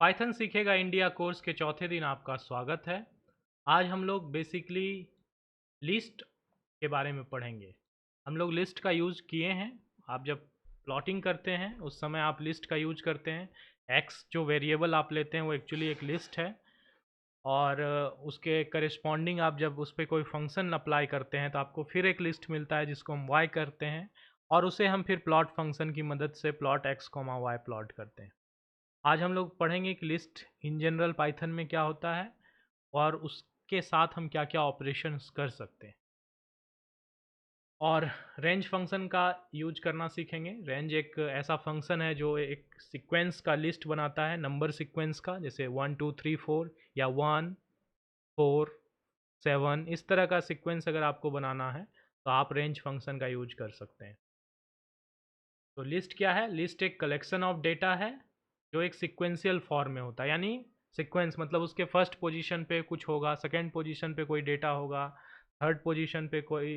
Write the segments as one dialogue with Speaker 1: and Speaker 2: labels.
Speaker 1: Python सीखेगा India course के चौथे दिन आपका स्वागत है। आज हम लोग बेसिकली लिस्ट के बारे में पढ़ेंगे। हम लोग लिस्ट का यूज़ किए हैं। आप जब प्लॉटिंग करते हैं उस समय आप लिस्ट का यूज करते हैं। एक्स जो वेरिएबल आप लेते हैं वो एक्चुअली एक लिस्ट है, और उसके करिस्पॉन्डिंग आप जब उस पर कोई फंक्शन अप्लाई करते हैं तो आपको फिर एक लिस्ट मिलता है जिसको हम वाई करते हैं, और उसे हम फिर प्लॉट फंक्शन की मदद से plot x comma y plot करते हैं। आज हम लोग पढ़ेंगे कि लिस्ट इन जनरल पाइथन में क्या होता है और उसके साथ हम क्या क्या ऑपरेशंस कर सकते हैं, और रेंज फंक्शन का यूज करना सीखेंगे। रेंज एक ऐसा फंक्शन है जो एक सीक्वेंस का लिस्ट बनाता है, नंबर सीक्वेंस का, जैसे 1 2 3 4 या 1 4 7, इस तरह का सीक्वेंस अगर आपको बनाना है तो आप रेंज फंक्शन का यूज कर सकते हैं। तो लिस्ट क्या है? लिस्ट एक कलेक्शन ऑफ डेटा है जो एक सिक्वेंशियल फॉर्म में होता है। यानी सीक्वेंस मतलब उसके फर्स्ट पोजीशन पे कुछ होगा, सेकंड पोजीशन पे कोई डेटा होगा, थर्ड पोजीशन पे कोई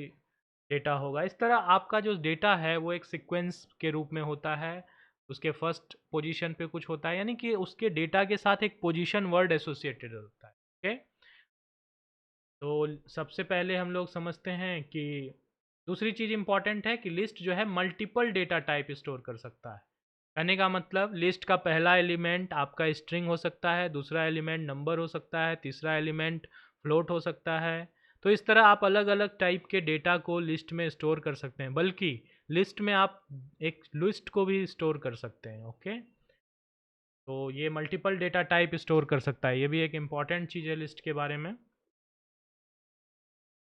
Speaker 1: डेटा होगा। इस तरह आपका जो डेटा है वो एक सीक्वेंस के रूप में होता है। उसके फर्स्ट पोजीशन पे कुछ होता है, यानी कि उसके डेटा के साथ एक पोजीशन वर्ड एसोसिएटेड होता है। ओके, तो सबसे पहले हम लोग समझते हैं कि दूसरी चीज़ इंपॉर्टेंट है कि लिस्ट जो है मल्टीपल डेटा टाइप स्टोर कर सकता है। कहने का मतलब लिस्ट का पहला एलिमेंट आपका स्ट्रिंग हो सकता है, दूसरा एलिमेंट नंबर हो सकता है, तीसरा एलिमेंट फ्लोट हो सकता है। तो इस तरह आप अलग अलग टाइप के डेटा को लिस्ट में स्टोर कर सकते हैं, बल्कि लिस्ट में आप एक लिस्ट को भी स्टोर कर सकते हैं। ओके, तो ये मल्टीपल डेटा टाइप स्टोर कर सकता है, ये भी एक इम्पॉर्टेंट चीज़ है लिस्ट के बारे में।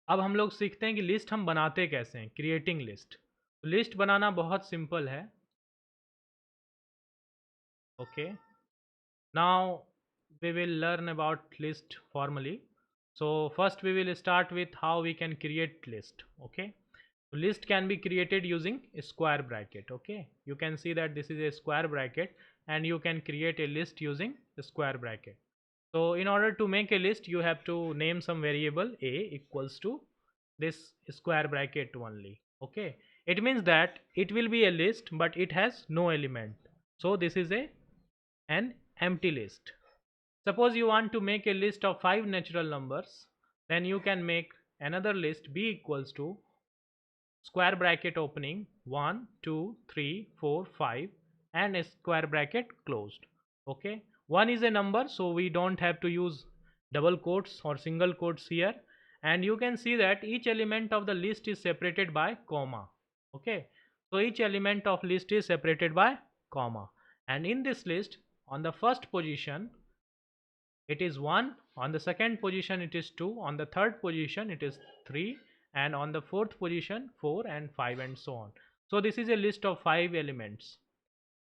Speaker 1: अब हम लोग सीखते हैं कि लिस्ट हम बनाते कैसे हैं, क्रिएटिंग लिस्ट। तो लिस्ट बनाना बहुत सिंपल है। Okay, now we will learn about list formally. So first we will start with how we can create list. Okay, so list can be created using a square bracket. Okay, you can see that this is a square bracket and you can create a list using a square bracket. So in order to make a list you have to name some variable a equals to this square bracket only. Okay, it means that it will be a list but it has no element, so this is an empty list. Suppose you want to make a list of 5 natural numbers, then you can make another list b equals to square bracket opening 1 2 3 4 5 and a square bracket closed. Okay, 1 is a number, so we don't have to use double quotes or single quotes here, and you can see that each element of the list is separated by comma. Okay, so each element of list is separated by comma, and in this list on the first position it is 1, on the second position it is 2, on the third position it is 3, and on the fourth position 4 and 5 and so on. So this is a list of 5 elements.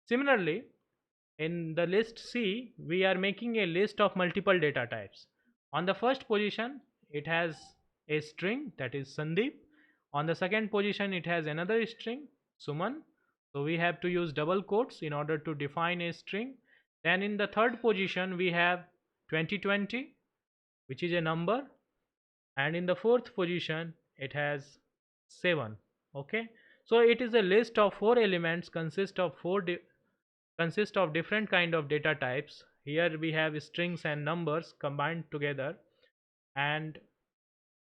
Speaker 1: Similarly, in the list C we are making a list of multiple data types. On the first position it has a string, that is Sandeep. On the second position it has another string, Suman. So we have to use double quotes in order to define a string. Then in the third position we have 2020, which is a number, and in the fourth position it has 7. Okay, so it is a list of 4 elements, consist of different kind of data types. Here we have strings and numbers combined together, and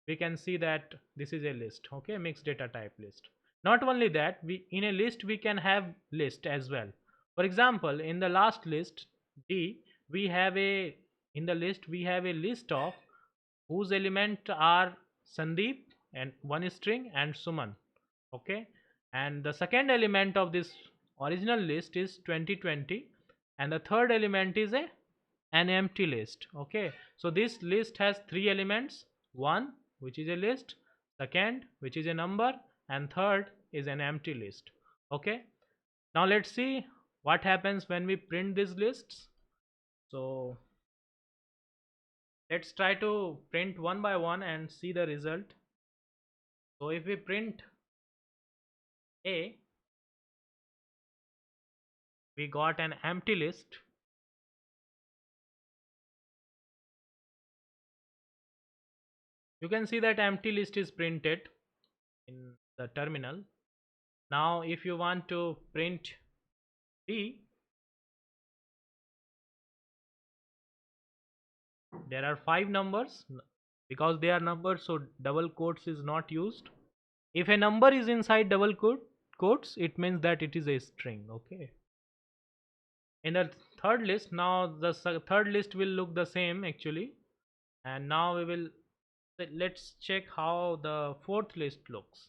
Speaker 1: we can see that this is a list. Okay, mixed data type list. Not only that, we in a list we can have list as well. For example, in the last list D, we have a in the list we have a list of whose element are Sandeep and one string and Suman. Okay, and the second element of this original list is 2020, and the third element is an empty list. Okay, so this list has 3 elements: one which is a list, second which is a number, and third is an empty list. Okay, now let's see what happens when we print these lists. So let's try to print one by one and see the result. So if we print A, we got an empty list. You can see that empty list is printed in the terminal. Now if you want to print B, there are 5 numbers. Because they are numbers, so double quotes is not used. If a number is inside double quotes, it means that it is a string. Okay. In the third list, now the third list will look the same actually. And now we will, let's check how the fourth list looks.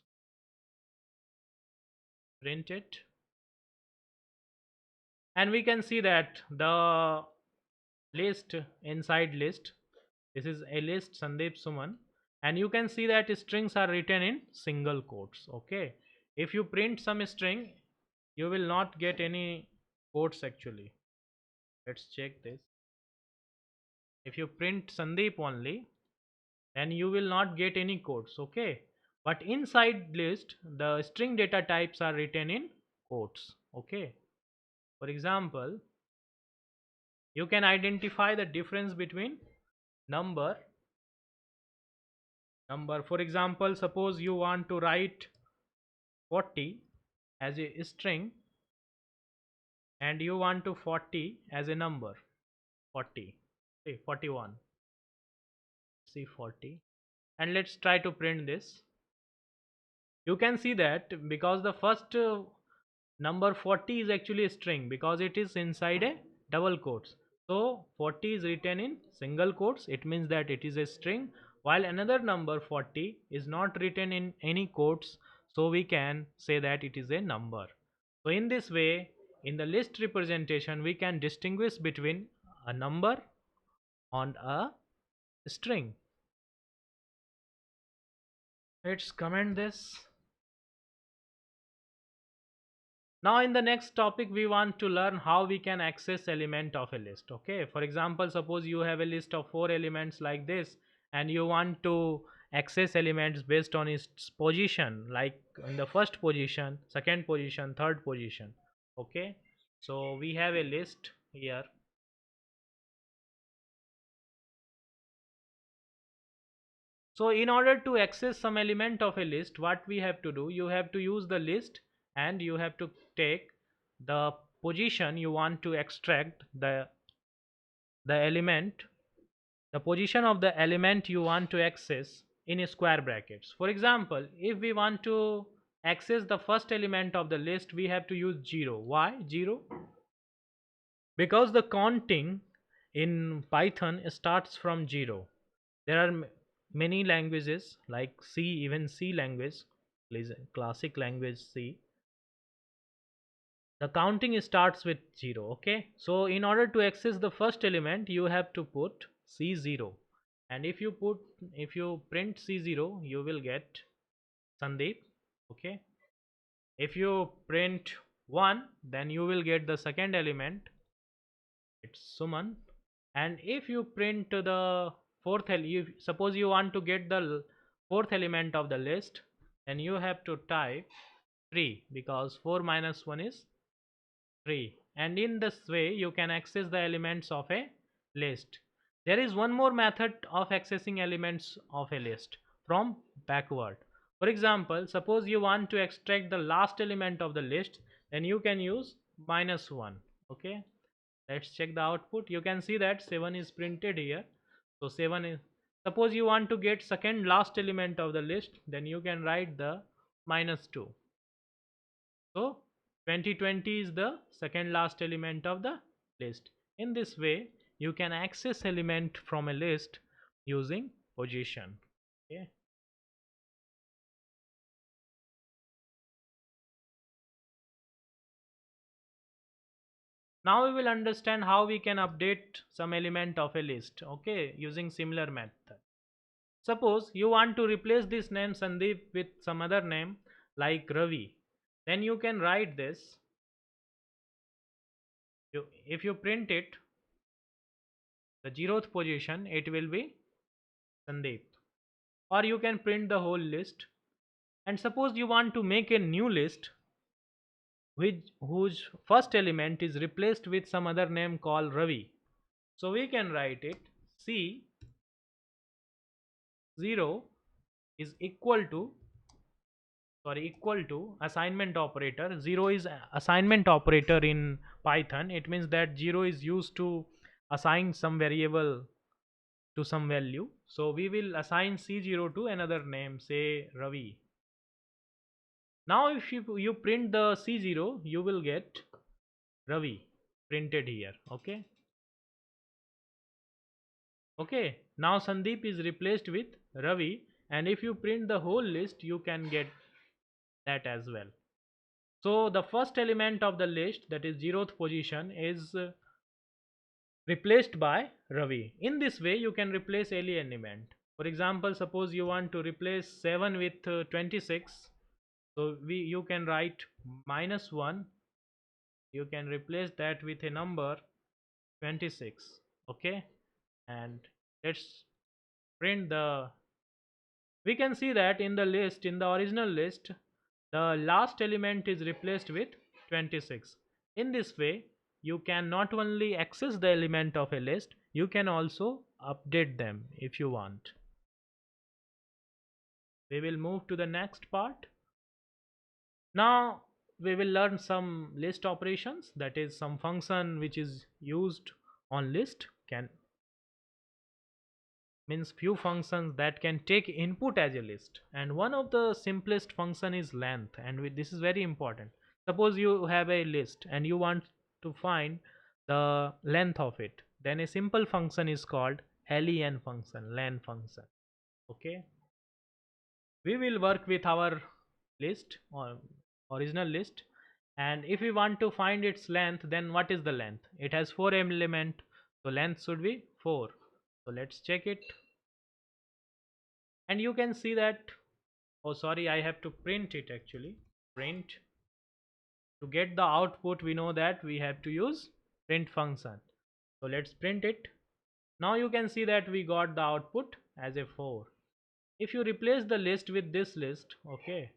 Speaker 1: Print it. And we can see that the list inside list, this is a list Sandeep Suman, and you can see that strings are written in single quotes. Okay, if you print some string, you will not get any quotes actually. Let's check this. If you print Sandeep only, then you will not get any quotes. Okay, but inside list the string data types are written in quotes. Okay, for example, you can identify the difference between number. For example, suppose you want to write 40 as a string and you want to 40 as a number. 40, say 41, see 40, and let's try to print this. You can see that because the first number 40 is actually a string because it is inside a double quotes. So 40 is written in single quotes, it means that it is a string, while another number 40 is not written in any quotes, so we can say that it is a number. So in this way, in the list representation, we can distinguish between a number and a string. Let's comment this. Now in the next topic, we want to learn how we can access element of a list. Okay, for example, suppose you have a list of 4 elements like this and you want to access elements based on its position, like in the first position, second position, third position. Okay, so we have a list here. So in order to access some element of a list, what we have to do, you have to use the list and you have to take the position you want to extract the element, the position of the element you want to access in square brackets. For example, if we want to access the first element of the list, we have to use 0. Why 0? Because the counting in Python starts from 0. There are many languages like C, even C language, classic language C, the counting starts with 0. Okay, so in order to access the first element, you have to put C0, and if you print C0, you will get Sandeep. Okay, if you print 1, then you will get the second element, it's Suman. And if you print the fourth suppose you want to get the fourth element of the list, then you have to type 3 because 4 minus 1 is 3, and in this way you can access the elements of a list. There is one more method of accessing elements of a list from backward. For example, suppose you want to extract the last element of the list, then you can use -1. Okay, let's check the output. You can see that 7 is printed here. So 7 is, suppose you want to get second last element of the list, then you can write the -2. So 2020 is the second last element of the list. In this way, you can access element from a list using position. Okay. Now we will understand how we can update some element of a list, okay, using similar method. Suppose you want to replace this name Sandeep with some other name like Ravi. Then you can write this. If you print it, the 0th position, it will be Sandeep. Or you can print the whole list. And suppose you want to make a new list whose first element is replaced with some other name called Ravi. So we can write it C0 is equal to assignment operator. 0 is assignment operator in Python. It means that 0 is used to assign some variable to some value. So we will assign C0 to another name, say Ravi. Now if you print the C0, you will get Ravi printed here. Okay. Okay. Now Sandeep is replaced with Ravi, and if you print the whole list, you can get that as well. So the first element of the list, that is 0th position, is replaced by Ravi. In this way, you can replace any element. For example, suppose you want to replace 7 with 26. So you can write -1. You can replace that with a number 26. Okay, and let's print the. We can see that in the list, in the original list, the last element is replaced with 26. In this way, you can not only access the element of a list, you can also update them if you want. We will move to the next part. Now we will learn some list operations, that is some function which is used on list, can means few functions that can take input as a list, and one of the simplest function is length, and this is very important. Suppose you have a list and you want to find the length of it, then a simple function is called len function, len function. Okay, we will work with our list or original list, and if we want to find its length, then what is the length? It has 4 element, so length should be 4. So let's check it, and you can see that, oh sorry, I have to print it actually. Print, to get the output, we know that we have to use print function. So let's print it. Now you can see that we got the output as a 4. If you replace the list with this list, okay,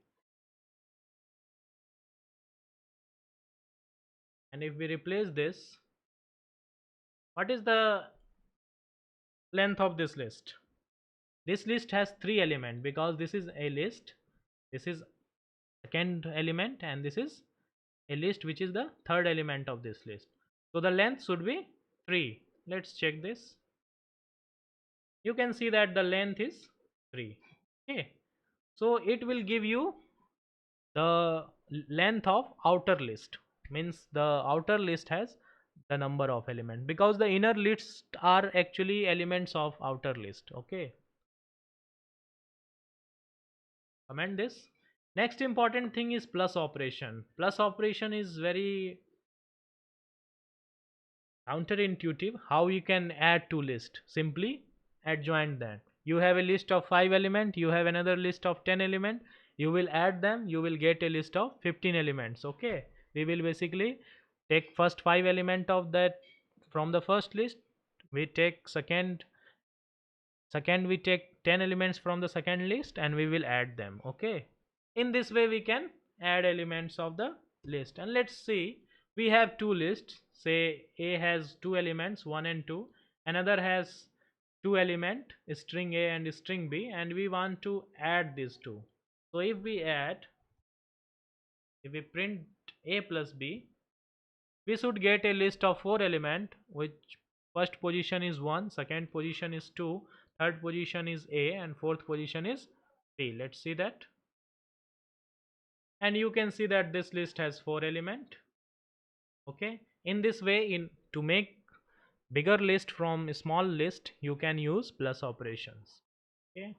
Speaker 1: and if we replace this, what is the length of this list? This list has 3 elements because this is a list, this is second element, and this is a list which is the third element of this list. So the length should be 3. Let's check this. You can see that the length is 3. Okay, so it will give you the length of outer list, means the outer list has the number of elements, because the inner lists are actually elements of outer list. Okay, comment this. Next important thing is plus operation. Plus operation is very counterintuitive. How you can add two lists? Simply adjoin them. You have a list of 5 element, you have another list of 10 element, you will add them, you will get a list of 15 elements. Okay, we will basically take first 5 element of that from the first list, we take second we take 10 elements from the second list, and we will add them. Okay, in this way we can add elements of the list. And let's see, we have two lists, say a has two elements 1 and 2, another has two element string a and string b, and we want to add these two. So if we add, if we print a plus b, we should get a list of 4 element, which first position is 1, second position is 2, third position is a, and fourth position is b. Let's see that, and you can see that this list has 4 element. Okay, in this way, in to make bigger list from a small list, you can use plus operations. Okay,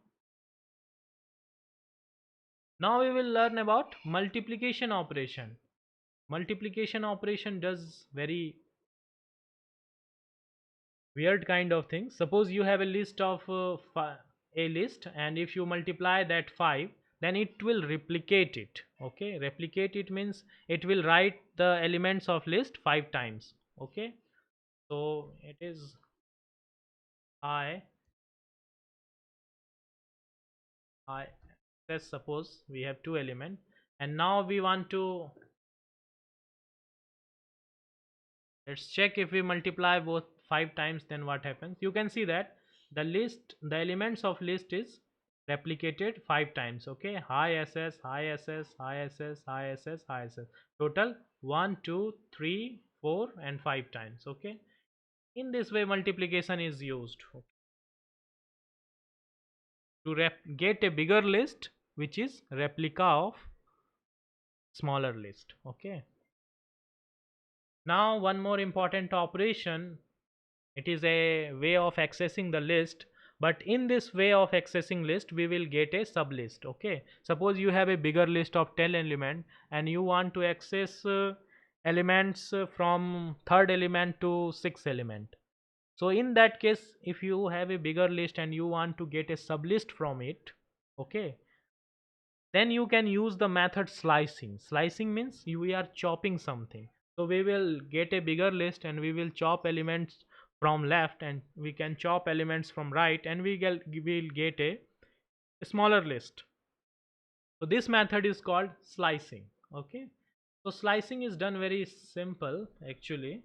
Speaker 1: now we will learn about multiplication operation. Multiplication operation does very weird kind of things. Suppose you have a list of a list, and if you multiply that 5, then it will replicate it. Okay, replicate it means it will write the elements of list 5 times. Okay, so it is I let's suppose we have two elements, and now we want to, let's check if we multiply both 5 times, then what happens. You can see that the elements of list is replicated 5 times. Okay, high ss, high ss, high ss, high ss, high ss, total 1 2 3 4 and 5 times. Okay, in this way multiplication is used. to get a bigger list which is replica of smaller list. Okay, now one more important operation. It is a way of accessing the list, but in this way of accessing list we will get a sublist. Okay, suppose you have a bigger list of 10 element and you want to access elements from third element to sixth element. So in that case, if you have a bigger list and you want to get a sublist from it, okay, then you can use the method slicing. Slicing means we are chopping something. So we will get a bigger list and we will chop elements from left, and we can chop elements from right, and will get a smaller list. So this method is called slicing. Okay, so slicing is done very simple actually.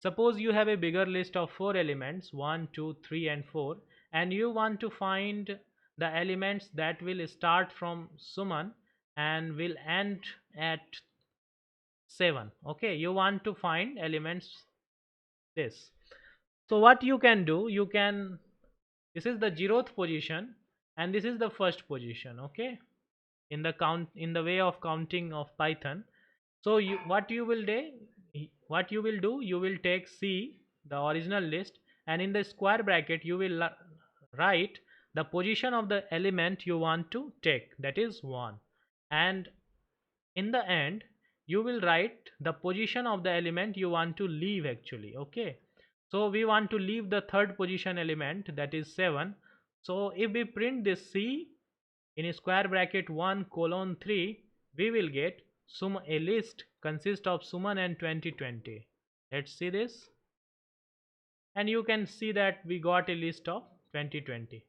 Speaker 1: Suppose you have a bigger list of 4 elements, 1, 2, 3 and 4, and you want to find the elements that will start from Suman and will end at 7. Okay, you want to find elements this. So what you can do, you can, this is the 0th position and this is the first position. Okay, in the way of counting of Python. So what you will do, you will take C, the original list, and in the square bracket you will write the position of the element you want to take, that is 1, and in the end you will write the position of the element you want to leave actually. Okay, so we want to leave the third position element, that is 7. So if we print this C in square bracket 1 colon 3, we will get a list consist of Suman and 2020. Let's see this, and you can see that we got a list of 2020.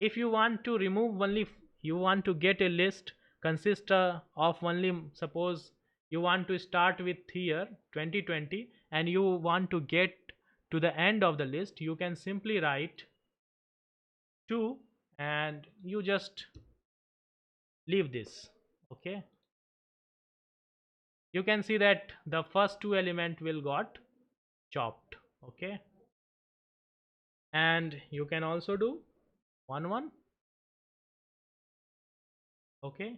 Speaker 1: If you want to remove only, you want to get a list consist of only, suppose you want to start with here 2020 and you want to get to the end of the list, you can simply write 2 and you just leave this. Okay, you can see that the first 2 element will got chopped. Okay, and you can also do 1 1. Okay,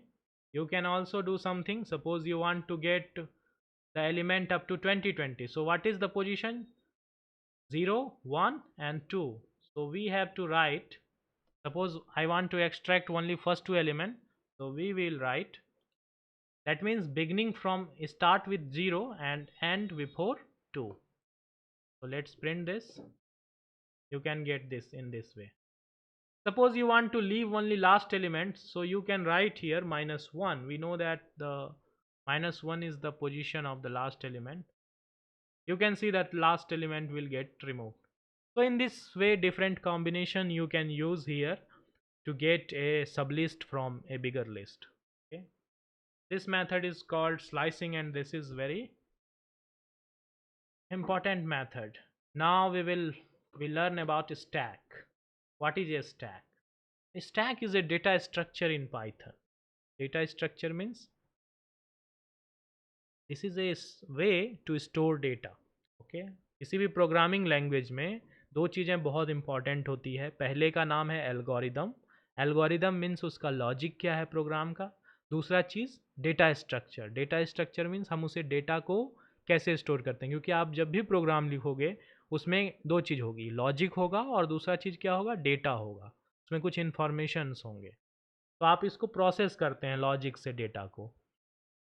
Speaker 1: you can also do something, suppose you want to get the element up to 2020. So what is the position? 0 1 and 2. So we have to write, suppose I want to extract only first 2 element, so we will write, that means beginning from start with 0 and end before 2. So let's print this. You can get this in this way. Suppose you want to leave only last element, so you can write here -1. We know that the -1 is the position of the last element. You can see that last element will get removed. So in this way, different combination you can use here to get a sublist from a bigger list. Okay, this method is called slicing and this is very important method. Now we learn about stack. What is a stack? A stack is a data structure in Python. Data structure means this is a way to store data. Okay, किसी भी programming language में दो चीज़ें बहुत important होती है. पहले का नाम है एल्गोरिदम. एल्गोरिदम मीन्स उसका लॉजिक क्या है प्रोग्राम का. दूसरा चीज़ data structure. Data structure means हम उसे डेटा को कैसे स्टोर करते हैं, क्योंकि आप जब भी प्रोग्राम लिखोगे उसमें दो चीज़ होगी, लॉजिक होगा और दूसरा चीज़ क्या होगा, डेटा होगा. उसमें कुछ इन्फॉर्मेशंस होंगे, तो आप इसको प्रोसेस करते हैं लॉजिक से डेटा को.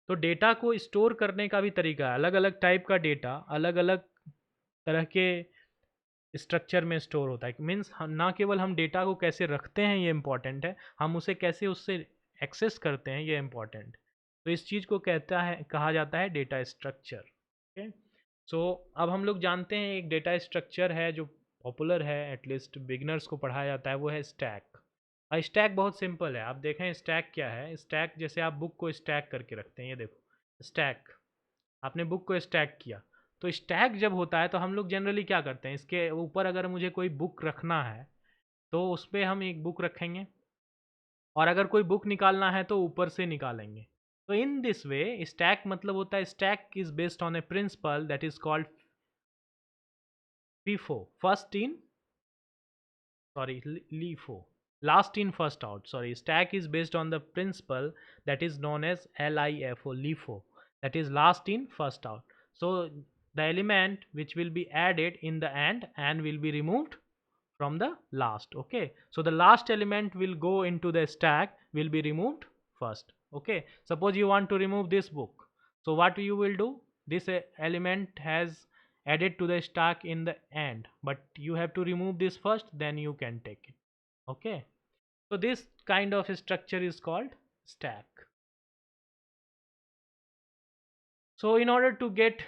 Speaker 1: तो डेटा को स्टोर करने का भी तरीका है. अलग अलग टाइप का डेटा अलग अलग तरह के स्ट्रक्चर में स्टोर होता है. मीन्स ना केवल हम डेटा को कैसे रखते हैं ये इंपॉर्टेंट है, हम उसे कैसे उससे एक्सेस करते हैं ये इंपॉर्टेंट. तो इस चीज़ को कहा जाता है डेटा स्ट्रक्चर. ओके, सो अब हम लोग जानते हैं एक डेटा स्ट्रक्चर है जो पॉपुलर है, एटलीस्ट बिगनर्स को पढ़ाया जाता है, वो है स्टैक. स्टैक बहुत सिंपल है. आप देखें स्टैक क्या है. स्टैक जैसे आप बुक को स्टैक करके रखते हैं, ये देखो स्टैक, आपने बुक को स्टैक किया. तो स्टैक जब होता है तो हम लोग जनरली क्या करते हैं, इसके ऊपर अगर मुझे कोई बुक रखना है तो उस पर हम एक बुक रखेंगे, और अगर कोई बुक निकालना है तो ऊपर से निकालेंगे. तो इन दिस वे स्टैक मतलब होता है, stack is based on A principal that is called FIFO, first in, sorry, LIFO, last in first out. Sorry, stack is based on the principle that is known as LIFO, that is last in first out. So the element which will be added in the end and will be removed from the last. Okay, so the last element will go into the stack, will be removed first. Okay, suppose you want to remove this book, so what you will do, this element has added to the stack in the end, but you have to remove this first, then you can take it. Okay, so this kind of structure is called stack. So in order to get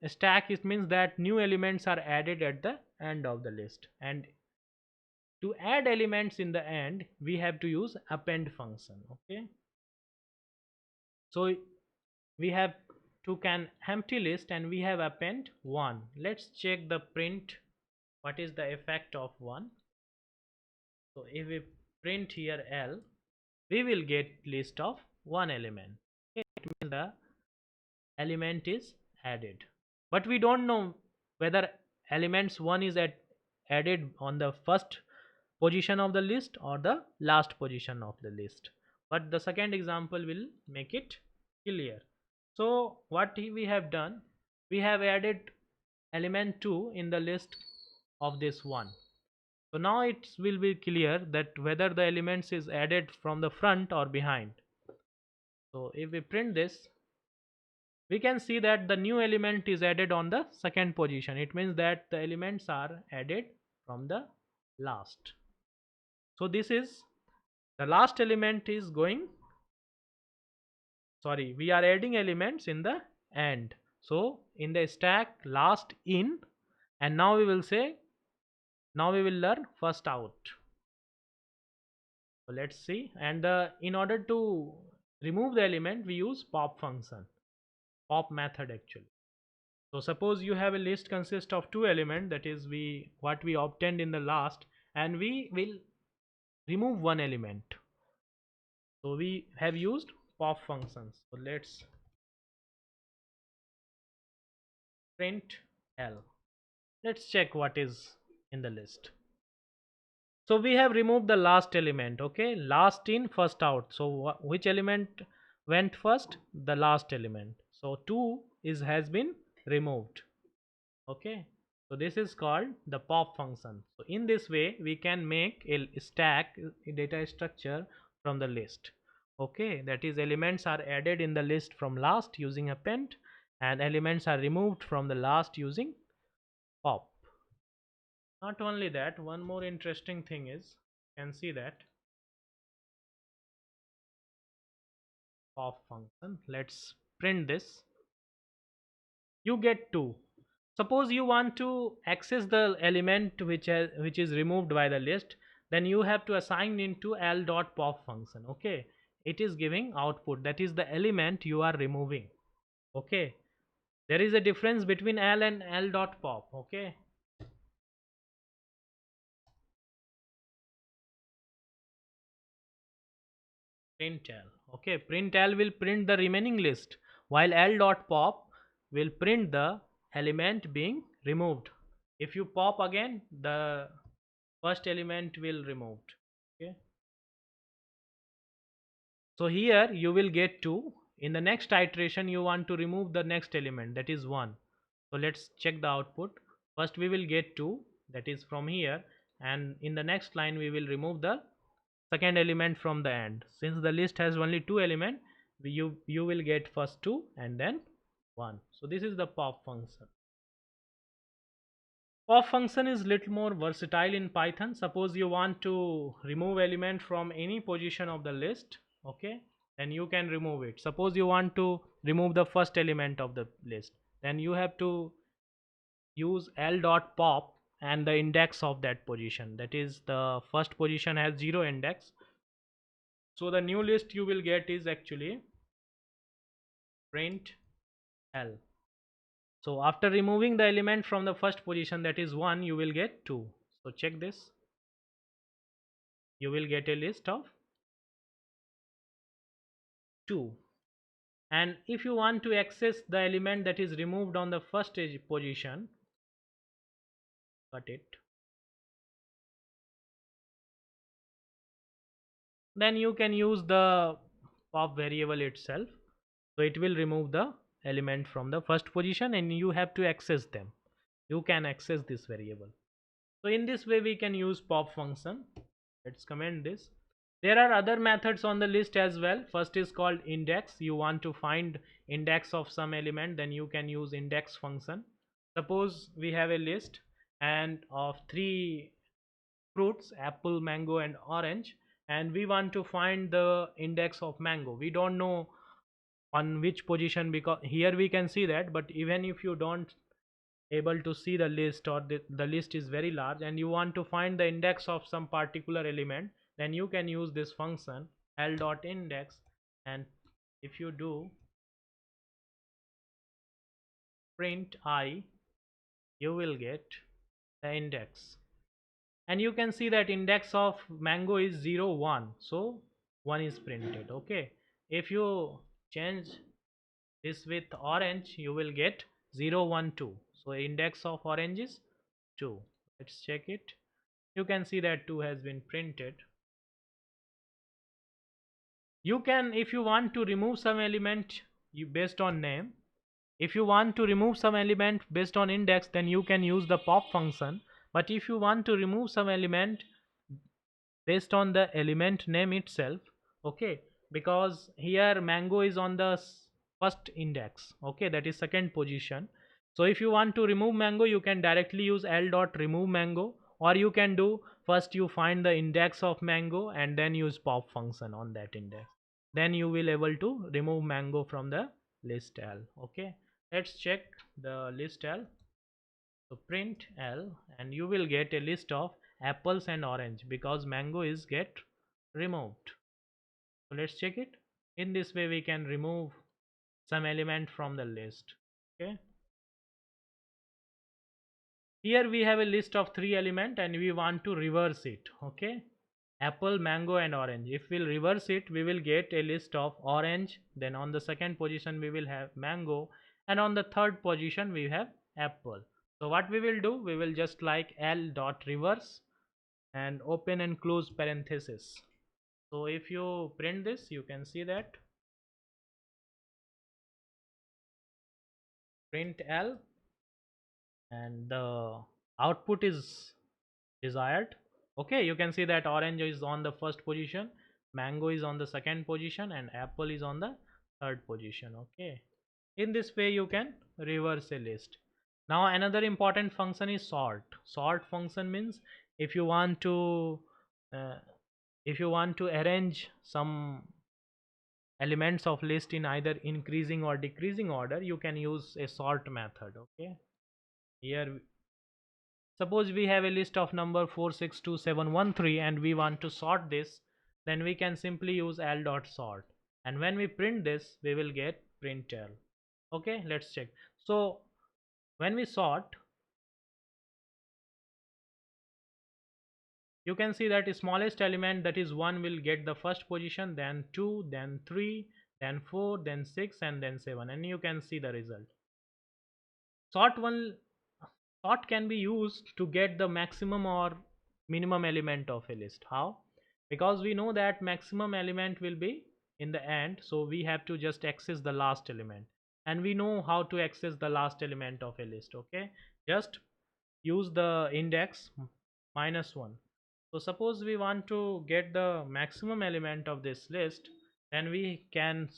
Speaker 1: a stack, it means that new elements are added at the end of the list, and to add elements in the end we have to use append function. Okay, so we have took an empty list and we have append 1. Let's check the print, what is the effect of 1. So if we print here L, we will get list of one element. Okay, it means the element is added, but we don't know whether elements 1 is added on the first position of the list or the last position of the list, but the second example will make it clear. So what we have done, we have added element 2 in the list of this one. So now it will be clear that whether the elements is added from the front or behind. So if we print this, we can see that the new element is added on the second position. It means that the elements are added from the last. So this is the last element is going, sorry, we are adding elements in the end. So in the stack last in, and now we will say, now we will learn first out. So let's see, and in order to remove the element we use pop function, pop method actually. So suppose you have a list consists of two elements, that is we what we obtained in the last, and we will remove one element. So we have used pop functions. So let's print L. Let's check what is in the list. So we have removed the last element. Okay, last in first out. So which element went first? The last element. So 2 is has been removed. Okay, so this is called the pop function. So in this way we can make a stack, a data structure from the list. Okay, that is elements are added in the list from last using append, and elements are removed from the last using pop. Not only that, one more interesting thing is, you can see that pop function, let's print this, you get 2. Suppose you want to access the element which is removed by the list, then you have to assign into L dot pop function. Okay, it is giving output, that is the element you are removing. Okay, there is a difference between L and L dot pop. Okay, print L. Okay, print L will print the remaining list, while L dot pop will print the element being removed. If you pop again, the first element will removed. Okay, so here you will get 2. In the next iteration you want to remove the next element, that is 1. So let's check the output. First we will get 2, that is from here, and in the next line we will remove the second element from the end. Since the list has only 2 elements, you will get first 2 and then 1. So this is the pop function. Pop function is little more versatile in Python. Suppose you want to remove element from any position of the list, okay, then you can remove it. Suppose you want to remove the first element of the list, then you have to use L dot pop and the index of that position, that is the first position has 0 index. So the new list you will get is actually print L. So after removing the element from the first position, that is 1, you will get 2. So check this, you will get a list of 2. And if you want to access the element that is removed on the first position, cut it, then you can use the pop variable itself. So it will remove the element from the first position and you have to access them. You can access this variable. So in this way we can use pop function. Let's comment this. There are other methods on the list as well. First is called index. You want to find index of some element, then you can use index function. Suppose we have a list and of three fruits, apple, mango and orange, and we want to find the index of mango. We don't know on which position, because here we can see that, but even if you don't able to see the list, or the list is very large and you want to find the index of some particular element, then you can use this function l dot index, and if you do print I, you will get the index, and you can see that index of mango is 0 1, so 1 is printed. Okay, if you change this with orange, you will get 0 1 2, so index of orange is 2. Let's check it. You can see that 2 has been printed. You can, if you want to remove some element based on name, if you want to remove some element based on index, then you can use the pop function. But if you want to remove some element based on the element name itself, okay, because here mango is on the first index, okay, that is second position. So if you want to remove mango, you can directly use l dot remove mango, or you can do first you find the index of mango and then use pop function on that index, then you will able to remove mango from the list l. Okay, let's check the list l. So print L and you will get a list of apples and orange, because mango is get removed. So let's check it. In this way we can remove some element from the list. Okay. Here we have a list of 3 elements and we want to reverse it. Okay. Apple, mango and orange. If we'll reverse it, we will get a list of orange. Then on the second position we will have mango, and on the third position we have apple. So what we will do, we will just like L dot reverse and open and close parenthesis. So if you print this, you can see that print L and the output is desired. Okay, you can see that orange is on the first position, mango is on the second position and apple is on the third position. Okay, in this way you can reverse a list. Now another important function is sort. Sort function means if you want to uh, if you want to arrange some elements of list in either increasing or decreasing order, you can use a sort method. Okay, here suppose we have a list of number 462713 and we want to sort this, then we can simply use l dot sort, and when we print this we will get print l. Okay, let's check. So when we sort, you can see that the smallest element, that is 1, will get the first position, then 2, then 3, then 4, then 6 and then 7, and you can see the result. Sort one, sort can be used to get the maximum or minimum element of a list. How? Because we know that maximum element will be in the end, so we have to just access the last element, and we know how to access the last element of a list. Okay, just use the index -1. So suppose we want to get the maximum element of this list, then we can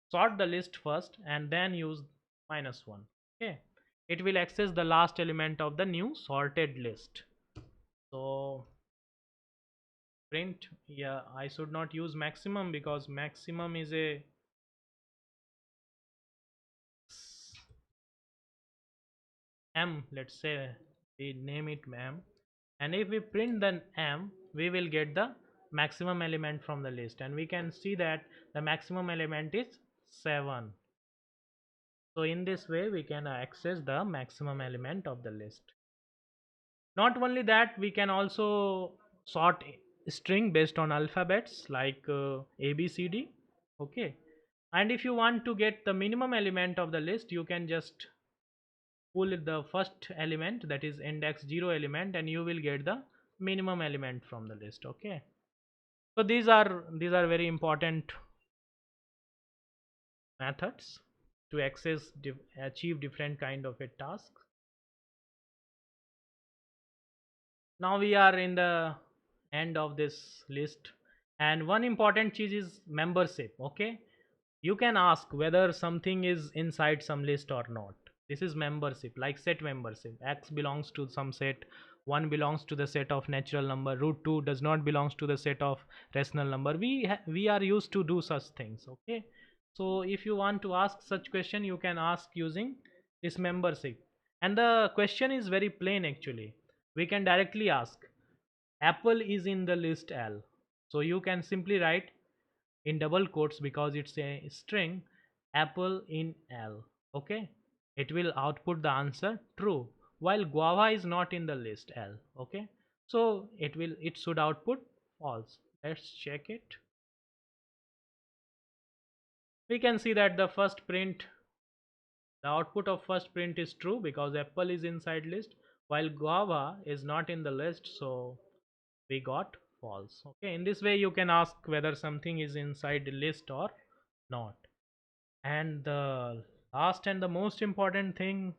Speaker 1: sort the list first and then use -1. Okay, it will access the last element of the new sorted list. So print, yeah, I should not use maximum because maximum is a m, let's say we name it m, and if we print then m, we will get the maximum element from the list, and we can see that the maximum element is 7. So in this way we can access the maximum element of the list. Not only that, we can also sort string based on alphabets like abcd. Okay, and if you want to get the minimum element of the list, you can just pull the first element, that is index 0 element, and you will get the minimum element from the list. Okay, So these are very important methods to achieve different kind of a task. Now we are in the end of this list, and one important cheese is membership. Okay, you can ask whether something is inside some list or not. This is membership, like set membership. X belongs to some set, 1 belongs to the set of natural number, root 2 does not belongs to the set of rational number. We are used to do such things. Okay, so if you want to ask such question, you can ask using this membership, and the question is very plain actually. We can directly ask, apple is in the list L. So you can simply write in double quotes, because it's a string, apple in L. Okay, it will output the answer true, while guava is not in the list L. Okay, so it should output false. Let's check it. We can see that the output of first print is true because apple is inside list, while guava is not in the list, so we got false. Okay, in this way you can ask whether something is inside the list or not. And the last and the most important thing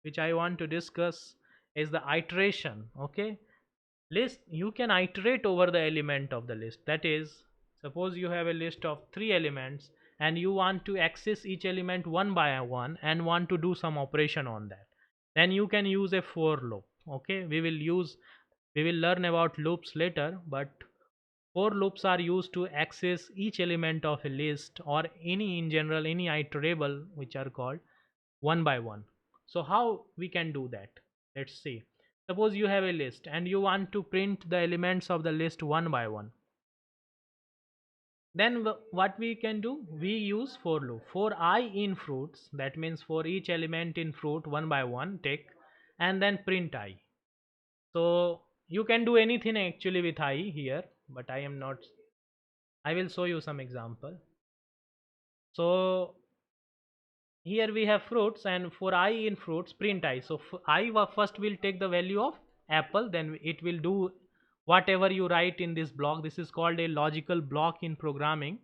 Speaker 1: which I want to discuss is the iteration. Okay, list, you can iterate over the element of the list. That is, suppose you have a list of 3 elements and you want to access each element one by one and want to do some operation on that, then you can use a for loop. Okay, we will learn about loops later, but for loops are used to access each element of a list, or any, in general, any iterable, which are called one by one. So how we can do that? Let's see. Suppose you have a list and you want to print the elements of the list one by one. Then what we can do? We use for loop. For I in fruits, that means for each element in fruit one by one, take, and then print I. So you can do anything actually with I here, but I am not. I will show you some example. So here we have fruits, and for I in fruits, print I. So first will take the value of apple, then it will do whatever you write in this block. This is called a logical block in programming,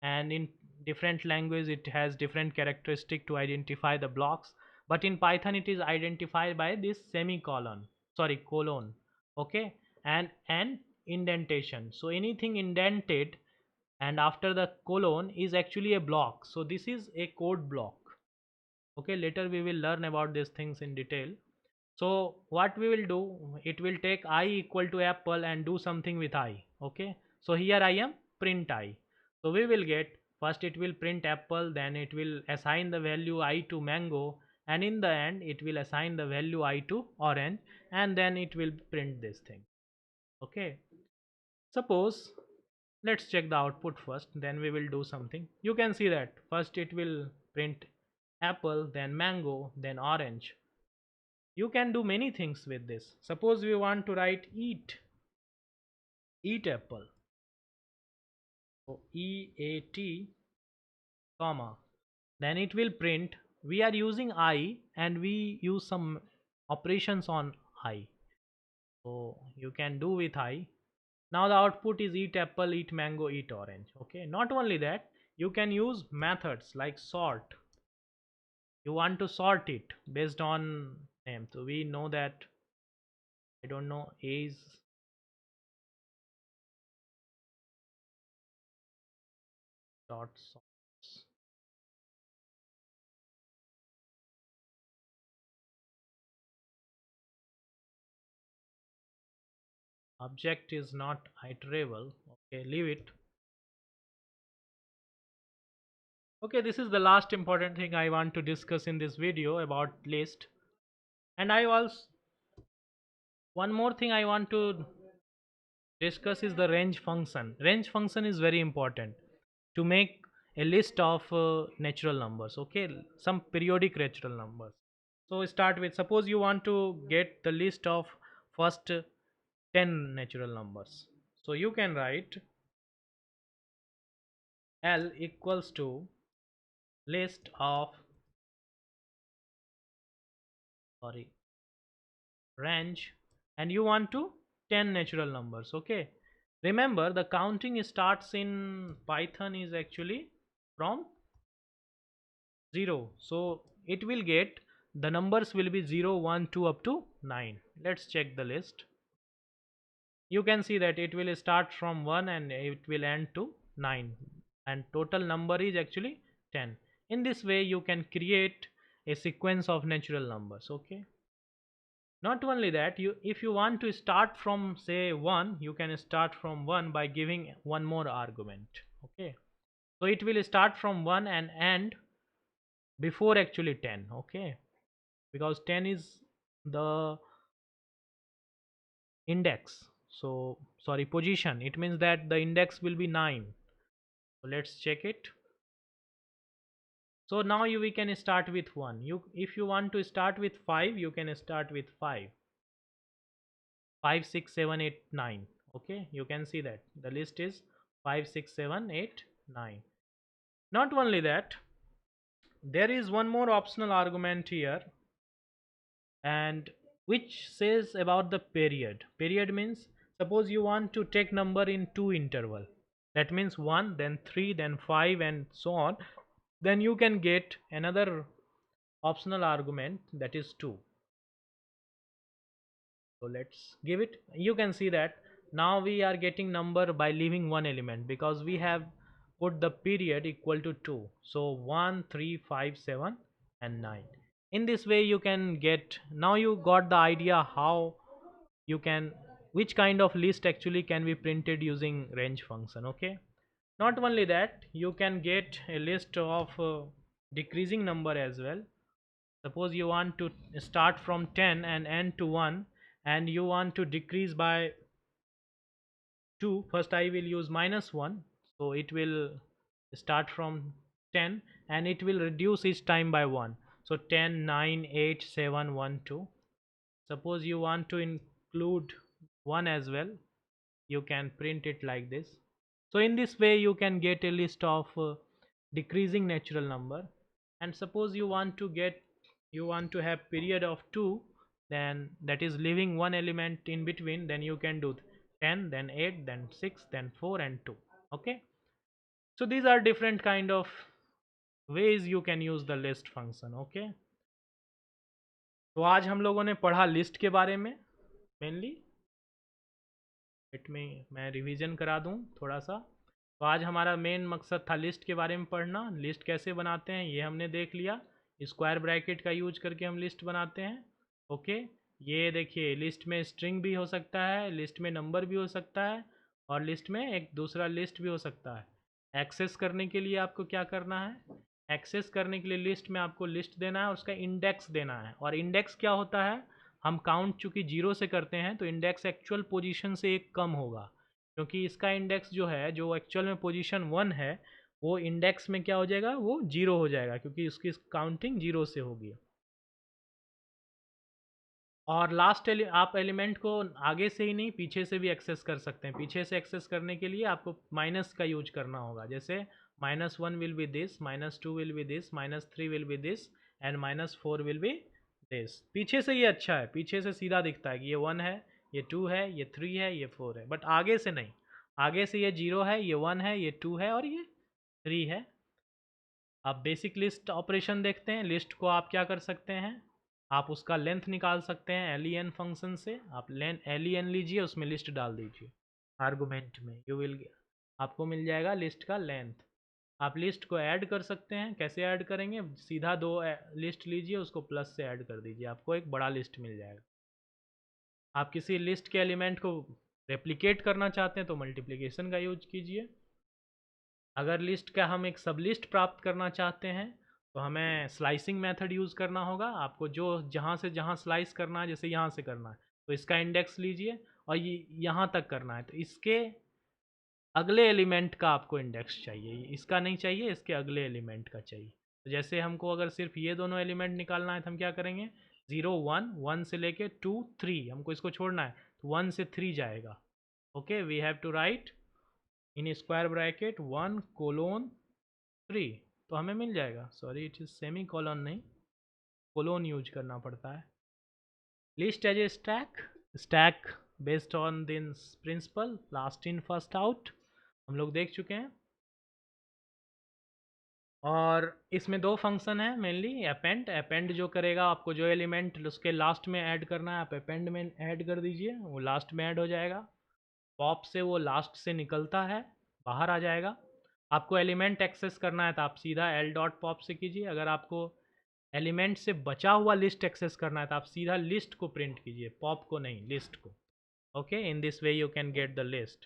Speaker 1: and in different language it has different characteristic to identify the blocks, but in Python it is identified by this semicolon, sorry, colon. Okay, and indentation. So anything indented and after the colon is actually a block. So this is a code block. Okay, later we will learn about these things in detail. So what we will do, it will take I equal to apple and do something with I. Okay, so here I am print I. So we will get, first it will print apple, then it will assign the value I to mango, and in the end it will assign the value I to orange, and then it will print this thing. Okay, suppose, let's check the output first, then we will do something. You can see that first it will print apple, then mango, then orange. You can do many things with this. Suppose we want to write eat apple. So EAT, comma, then it will print. We are using I and we use some operations on I. So you can do with I. Now the output is eat apple, eat mango, eat orange. Okay, not only that, you can use methods like sort. You want to sort it based on name. So we know that, I don't know, A is dot sorts. Object is not iterable. Okay, leave it. Okay, this is the last important thing I want to discuss in this video about list. And I also, one more thing I want to discuss is the range function. Range function is very important to make a list of natural numbers. Okay, some periodic natural numbers. So start with, suppose you want to get the list of first 10 natural numbers. So you can write L equals to list of, sorry, range, and you want to 10 natural numbers. Okay, Remember, the counting starts in Python is actually from 0. So it will get, the numbers will be 0, 1, 2 up to 9. Let's check the list. You can see that it will start from 1 and it will end to 9. And total number is actually 10. In this way, you can create a sequence of natural numbers. Okay. Not only that, if you want to start from say 1, you can start from 1 by giving one more argument. Okay. So it will start from 1 and end before actually 10. Okay, because 10 is the index, so sorry, position, it means that the index will be 9. So let's check it. So now we can start with 1. If you want to start with 5, you can start with 5, 5, 6, 7, 8, 9. Okay, you can see that the list is 5, 6, 7, 8, 9. Not only that, there is one more optional argument here, and which says about the period. Period means, suppose you want to take number in two interval, that means 1 then 3 then 5 and so on, then you can get another optional argument, that is 2. So let's give it. You can see that now we are getting number by leaving one element, because we have put the period equal to 2. So 1, 3, 5, 7 and 9. In this way you can get, now you got the idea how you can, which kind of list actually can be printed using range function. Okay, not only that, you can get a list of decreasing number as well. Suppose you want to start from 10 and end to 1, and you want to decrease by 2. First I will use -1, so it will start from 10 and it will reduce each time by 1. So 10, 9, 8, 7, 1, 2. Suppose you want to include 1 as well, you can print it like this. So in this way you can get a list of decreasing natural number. And suppose you want to get, you want to have period of 2, then that is leaving one element in between, then you can do 10 then 8 then 6 then 4 and 2. Okay, so these are different kind of ways you can use the list function. Okay, तो आज हम लोगों ने पढ़ा list के बारे में mainly. It में मैं रिवीजन करा दूं थोड़ा सा। तो आज हमारा मेन मकसद था लिस्ट के बारे में पढ़ना। लिस्ट कैसे बनाते हैं ये हमने देख लिया। स्क्वायर ब्रैकेट का यूज करके हम लिस्ट बनाते हैं। ओके, ये देखिए लिस्ट में स्ट्रिंग भी हो सकता है, लिस्ट में नंबर भी हो सकता है, और लिस्ट में एक दूसरा लिस्ट भी हो सकता है। एक्सेस करने के लिए आपको क्या करना है, एक्सेस करने के लिए लिस्ट में आपको लिस्ट देना है, उसका इंडेक्स देना है। और इंडेक्स क्या होता है, हम काउंट चूँकि 0 से करते हैं तो इंडेक्स एक्चुअल पोजीशन से एक कम होगा, क्योंकि इसका इंडेक्स जो है, जो एक्चुअल में पोजीशन 1 है, वो इंडेक्स में क्या हो जाएगा, वो 0 हो जाएगा, क्योंकि उसकी काउंटिंग 0 से होगी। और लास्ट आप एलिमेंट को आगे से ही नहीं पीछे से भी एक्सेस कर सकते हैं। पीछे से एक्सेस करने के लिए आपको माइनस का यूज करना होगा, जैसे -1 will be this, -2 will be this, -3 will be this and -4 will be this. पीछे से ये अच्छा है, पीछे से सीधा दिखता है कि ये 1 है, ये 2 है, ये 3 है, ये 4 है, बट आगे से नहीं। आगे से ये 0 है, ये 1 है, ये 2 है और ये 3 है। अब बेसिक लिस्ट ऑपरेशन देखते हैं। लिस्ट को आप क्या कर सकते हैं, आप उसका लेंथ निकाल सकते हैं len फंक्शन से। आप len लीजिए, उसमें लिस्ट डाल दीजिए आर्गुमेंट में, यू विल, आपको मिल जाएगा लिस्ट का लेंथ। आप लिस्ट को ऐड कर सकते हैं। कैसे ऐड करेंगे, सीधा दो लिस्ट लीजिए, उसको प्लस से ऐड कर दीजिए, आपको एक बड़ा लिस्ट मिल जाएगा। आप किसी लिस्ट के एलिमेंट को रेप्लिकेट करना चाहते हैं तो मल्टीप्लिकेशन का यूज कीजिए। अगर लिस्ट का हम एक सब लिस्ट प्राप्त करना चाहते हैं तो हमें स्लाइसिंग मेथड यूज़ करना होगा। आपको जो जहाँ से जहाँ स्लाइस करना है, जैसे यहाँ से करना है तो इसका इंडेक्स लीजिए, और ये यहाँ तक करना है तो इसके अगले एलिमेंट का आपको इंडेक्स चाहिए, इसका नहीं चाहिए, इसके अगले एलिमेंट का चाहिए। तो जैसे हमको अगर सिर्फ ये दोनों एलिमेंट निकालना है तो हम क्या करेंगे, 0, 1, 1 से लेके 2, 3, हमको इसको छोड़ना है तो 1 से 3 जाएगा। Okay, we have to write in square bracket 1:3, तो हमें मिल जाएगा। Sorry, it is semi colon नहीं, कोलोन यूज करना पड़ता है। List as a stack, stack based on this principle, last in first out हम लोग देख चुके हैं। और इसमें दो फंक्शन है मेनली, अपेंड, अपेंड जो करेगा आपको जो एलिमेंट उसके लास्ट में ऐड करना है आप अपेंड में ऐड कर दीजिए, वो लास्ट में ऐड हो जाएगा। पॉप से वो लास्ट से निकलता है, बाहर आ जाएगा। आपको एलिमेंट एक्सेस करना है तो आप सीधा एल डॉट पॉप से कीजिए। अगर आपको एलिमेंट से बचा हुआ लिस्ट एक्सेस करना है तो आप सीधा लिस्ट को प्रिंट कीजिए, पॉप को नहीं, लिस्ट को। Okay, in this way you can get the list.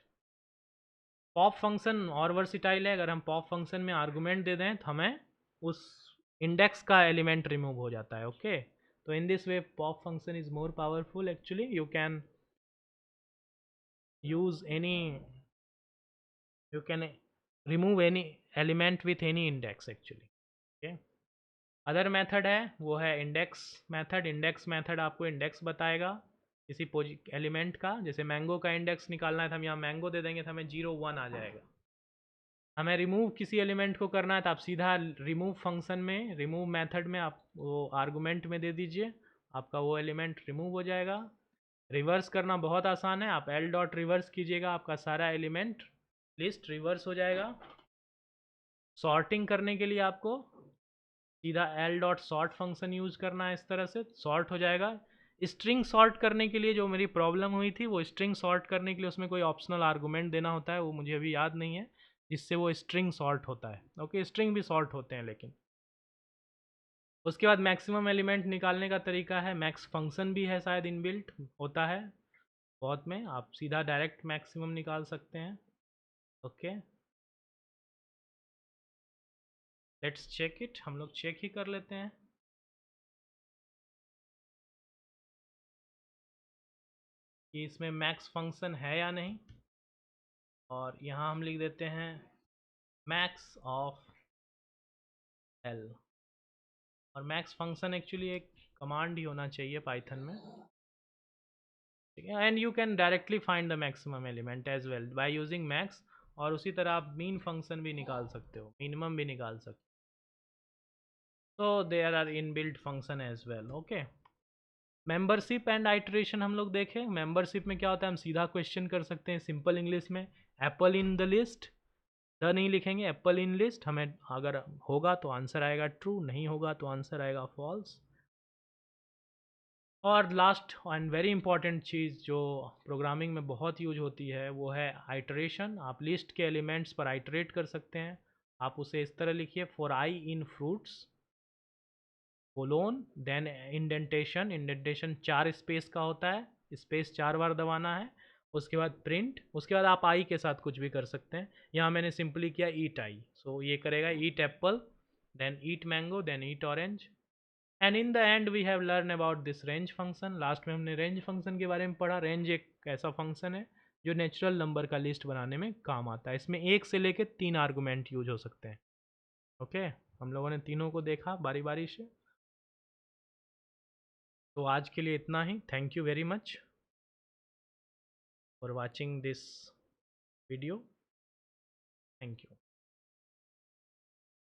Speaker 1: Pop function और वर्सिटाइल है। अगर हम पॉप फंक्शन में आर्गुमेंट दे दें तो हमें उस इंडेक्स का एलिमेंट रिमूव हो जाता है। ओके, तो in this way pop function is more powerful actually. You can use any, you can remove any element with any index actually. Okay, other method है वो है इंडेक्स मेथड। इंडेक्स मेथड आपको index बताएगा किसी element का। जैसे mango का index निकालना है तो हम यहाँ मैंगो दे देंगे तो हमें 0 1 आ जाएगा। हमें रिमूव किसी एलिमेंट को करना है तो आप सीधा रिमूव फंक्शन में, रिमूव मेथड में आप वो आर्गुमेंट में दे दीजिए, आपका वो एलिमेंट रिमूव हो जाएगा। रिवर्स करना बहुत आसान है, आप एल डॉट रिवर्स कीजिएगा, आपका सारा एलिमेंट लिस्ट रिवर्स हो जाएगा। सॉर्टिंग करने के लिए आपको सीधा L dot sort function use करना है, इस तरह से सॉर्ट हो जाएगा। स्ट्रिंग सॉर्ट करने के लिए जो मेरी प्रॉब्लम हुई थी, वो स्ट्रिंग सॉर्ट करने के लिए उसमें कोई ऑप्शनल आर्गूमेंट देना होता है, वो मुझे अभी याद नहीं है, जिससे वो स्ट्रिंग सॉर्ट होता है। ओके, स्ट्रिंग भी सॉर्ट होते हैं लेकिन। उसके बाद मैक्सिमम एलिमेंट निकालने का तरीका है, मैक्स फंक्शन भी है शायद इनबिल्ट होता है बहुत में, आप सीधा डायरेक्ट मैक्सिमम निकाल सकते हैं। ओके, लेट्स चेक इट, हम लोग चेक ही कर लेते हैं कि इसमें मैक्स फंक्शन है या नहीं। और यहाँ हम लिख देते हैं मैक्स ऑफ एल। और मैक्स फंक्शन एक्चुअली एक कमांड ही होना चाहिए पाइथन में, ठीक है। And you can directly find the maximum element as well by using max. और उसी तरह आप मीन फंक्शन भी निकाल सकते हो, मिनिमम भी निकाल सकते हो। तो there are in built function as well. Okay, membership and iteration हम लोग देखें। मेंबरशिप में क्या होता है, हम सीधा क्वेश्चन कर सकते हैं सिंपल इंग्लिश में, apple in the list. The नहीं लिखेंगे, एप्पल इन लिस्ट। हमें अगर होगा तो आंसर आएगा ट्रू, नहीं होगा तो आंसर आएगा फॉल्स। और लास्ट एंड वेरी इंपॉर्टेंट चीज़ जो प्रोग्रामिंग में बहुत यूज होती है वो है आइटरेशन। आप लिस्ट के एलिमेंट्स पर आइटरेट कर सकते हैं। आप उसे इस तरह लिखिए, for i in fruits colon then indentation. Indentation 4 space का होता है, स्पेस 4 बार दबाना है। उसके बाद प्रिंट, उसके बाद आप आई के साथ कुछ भी कर सकते हैं। यहाँ मैंने सिंपली किया ईट आई, सो ये करेगा eat apple, then eat mango, then eat orange. And in the end we have learn about this range function. Last में हमने रेंज फंक्शन के बारे में पढ़ा। रेंज एक ऐसा फंक्शन है जो नेचुरल नंबर का लिस्ट बनाने में काम आता है। इसमें 1 से लेकर 3 आर्गूमेंट यूज हो सकते हैं। ओके, हम लोगों ने तीनों को देखा बारी बारी से। तो आज के लिए इतना ही। Thank you very much for watching this video. Thank you.